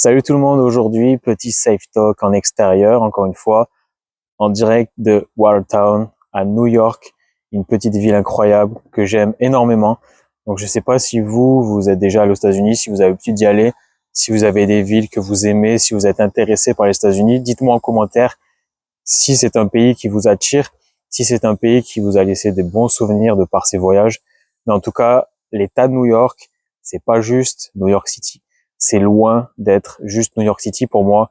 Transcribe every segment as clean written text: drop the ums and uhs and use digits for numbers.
Salut tout le monde, aujourd'hui petit safe talk en extérieur, encore une fois, en direct de Watertown à New York, une petite ville incroyable que j'aime énormément. Donc je sais pas si vous êtes déjà allé aux États-Unis, si vous avez l'habitude d'y aller, si vous avez des villes que vous aimez, si vous êtes intéressé par les États-Unis, dites-moi en commentaire si c'est un pays qui vous attire, si c'est un pays qui vous a laissé des bons souvenirs de par ses voyages. Mais en tout cas, l'État de New York, c'est pas juste New York City. C'est loin d'être juste New York City pour moi.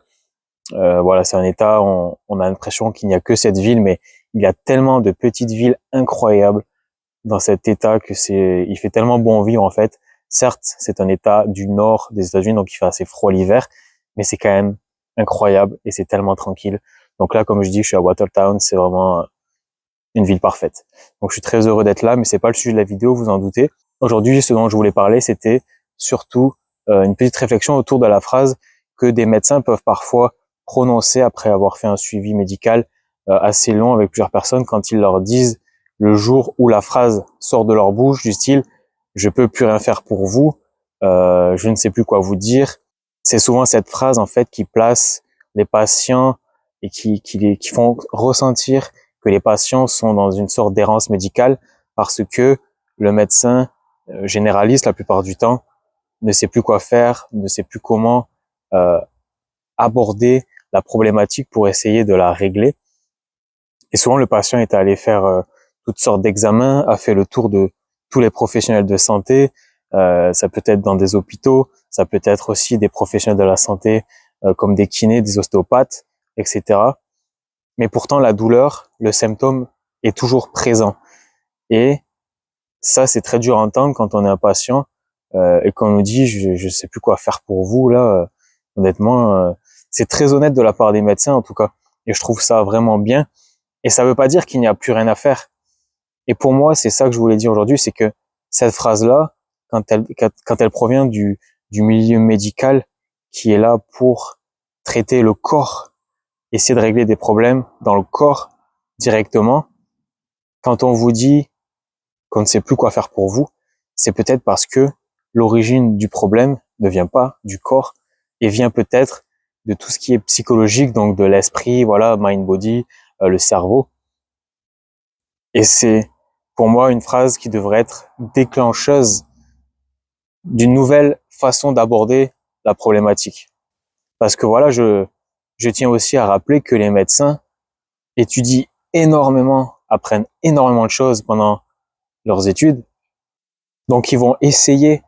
Voilà, c'est un État, on a l'impression qu'il n'y a que cette ville, mais il y a tellement de petites villes incroyables dans cet État que il fait tellement bon vivre en fait. Certes, c'est un État du nord des États-Unis, donc il fait assez froid l'hiver, mais c'est quand même incroyable et c'est tellement tranquille. Donc là, comme je dis, je suis à Watertown, c'est vraiment une ville parfaite. Donc je suis très heureux d'être là, mais c'est pas le sujet de la vidéo, vous en doutez. Aujourd'hui, ce dont je voulais parler, c'était surtout une petite réflexion autour de la phrase que des médecins peuvent parfois prononcer après avoir fait un suivi médical assez long avec plusieurs personnes quand ils leur disent le jour où la phrase sort de leur bouche du style « je peux plus rien faire pour vous, je ne sais plus quoi vous dire ». C'est souvent cette phrase en fait qui place les patients et qui font ressentir que les patients sont dans une sorte d'errance médicale parce que le médecin généraliste, la plupart du temps, ne sait plus quoi faire, ne sait plus comment aborder la problématique pour essayer de la régler. Et souvent, le patient est allé faire toutes sortes d'examens, a fait le tour de tous les professionnels de santé. Ça peut être dans des hôpitaux, ça peut être aussi des professionnels de la santé comme des kinés, des ostéopathes, etc. Mais pourtant, la douleur, le symptôme est toujours présent. Et ça, c'est très dur à entendre quand on est un patient et qu'on nous dit je sais plus quoi faire pour vous là. Honnêtement, c'est très honnête de la part des médecins en tout cas. Et je trouve ça vraiment bien. Et ça veut pas dire qu'il n'y a plus rien à faire. Et pour moi, c'est ça que je voulais dire aujourd'hui, c'est que cette phrase-là, quand elle provient du milieu médical qui est là pour traiter le corps, essayer de régler des problèmes dans le corps directement, quand on vous dit qu'on ne sait plus quoi faire pour vous, c'est peut-être parce que l'origine du problème ne vient pas du corps et vient peut-être de tout ce qui est psychologique, donc de l'esprit, voilà, mind body, le cerveau. Et c'est pour moi une phrase qui devrait être déclencheuse d'une nouvelle façon d'aborder la problématique. Parce que voilà, je tiens aussi à rappeler que les médecins étudient énormément, apprennent énormément de choses pendant leurs études. Donc ils vont essayer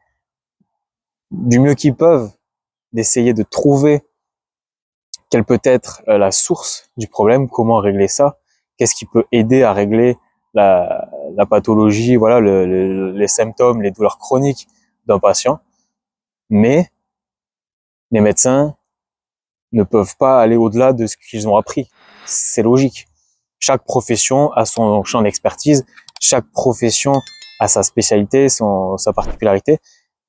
du mieux qu'ils peuvent d'essayer de trouver quelle peut être la source du problème, comment régler ça, qu'est-ce qui peut aider à régler la pathologie, voilà, les symptômes, les douleurs chroniques d'un patient. Mais les médecins ne peuvent pas aller au-delà de ce qu'ils ont appris. C'est logique. Chaque profession a son champ d'expertise, chaque profession a sa spécialité, sa particularité.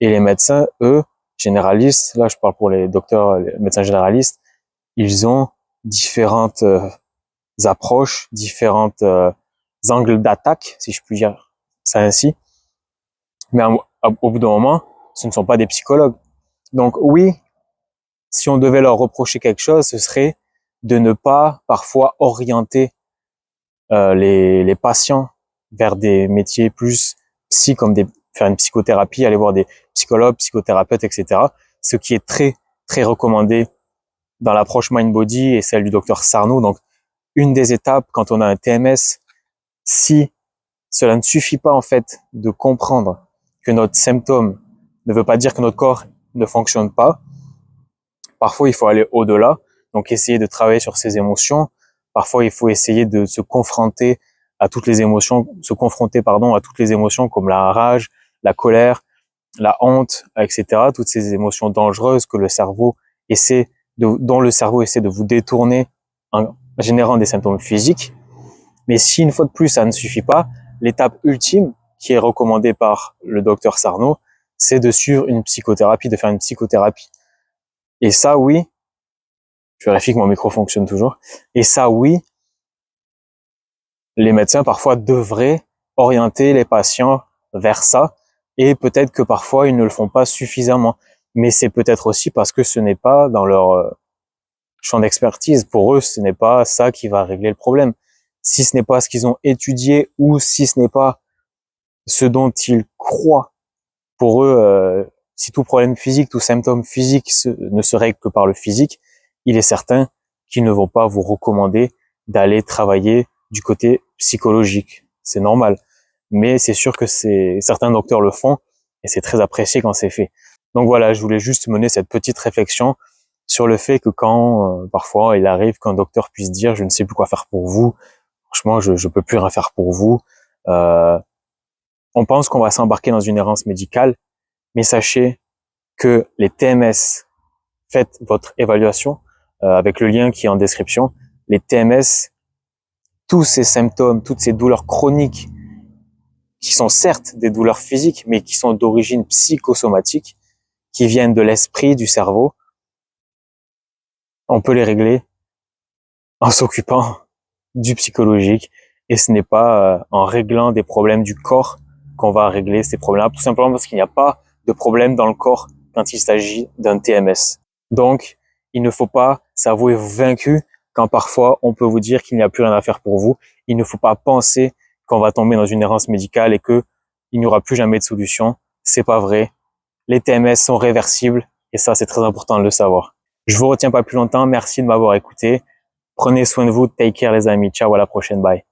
Et les médecins, eux, généralistes, là je parle pour les docteurs, les médecins généralistes, ils ont différentes approches, différentes angles d'attaque, si je puis dire ça ainsi. Mais au bout d'un moment, ce ne sont pas des psychologues. Donc oui, si on devait leur reprocher quelque chose, ce serait de ne pas parfois orienter les patients vers des métiers plus psy, comme faire une psychothérapie, aller voir des psychologues, psychothérapeutes, etc. Ce qui est très, très recommandé dans l'approche mind-body et celle du docteur Sarno. Donc, une des étapes quand on a un TMS, si cela ne suffit pas en fait de comprendre que notre symptôme ne veut pas dire que notre corps ne fonctionne pas, parfois il faut aller au-delà, donc essayer de travailler sur ses émotions. Parfois il faut essayer de se confronter à toutes les émotions, à toutes les émotions comme la rage, la colère, la honte, etc. Toutes ces émotions dangereuses que le cerveau dont le cerveau essaie de vous détourner en générant des symptômes physiques. Mais si une fois de plus ça ne suffit pas, l'étape ultime qui est recommandée par le docteur Sarno, c'est de suivre une psychothérapie, de faire une psychothérapie. Et ça, oui, je vérifie que mon micro fonctionne toujours. Et ça, oui, les médecins parfois devraient orienter les patients vers ça. Et peut-être que parfois ils ne le font pas suffisamment. mais c'est peut-être aussi parce que ce n'est pas dans leur champ d'expertise. Pour eux, ce n'est pas ça qui va régler le problème. Si ce n'est pas ce qu'ils ont étudié ou si ce n'est pas ce dont ils croient, pour eux, si tout problème physique, tout symptôme physique ne se règle que par le physique, il est certain qu'ils ne vont pas vous recommander d'aller travailler du côté psychologique. C'est normal. Mais c'est sûr que certains docteurs le font et c'est très apprécié quand c'est fait. Donc voilà, je voulais juste mener cette petite réflexion sur le fait que quand parfois il arrive qu'un docteur puisse dire je ne sais plus quoi faire pour vous, franchement je peux plus rien faire pour vous. On pense qu'on va s'embarquer dans une errance médicale, mais sachez que les TMS, faites votre évaluation avec le lien qui est en description. Les TMS, tous ces symptômes, toutes ces douleurs chroniques qui sont certes des douleurs physiques, mais qui sont d'origine psychosomatique, qui viennent de l'esprit, du cerveau, on peut les régler en s'occupant du psychologique, et ce n'est pas en réglant des problèmes du corps qu'on va régler ces problèmes-là, tout simplement parce qu'il n'y a pas de problème dans le corps quand il s'agit d'un TMS. Donc, il ne faut pas s'avouer vaincu quand parfois on peut vous dire qu'il n'y a plus rien à faire pour vous. Il ne faut pas penser qu'on va tomber dans une errance médicale et que il n'y aura plus jamais de solution. C'est pas vrai. Les TMS sont réversibles et ça, c'est très important de le savoir. Je vous retiens pas plus longtemps. Merci de m'avoir écouté. Prenez soin de vous. Take care, les amis. Ciao, à la prochaine. Bye.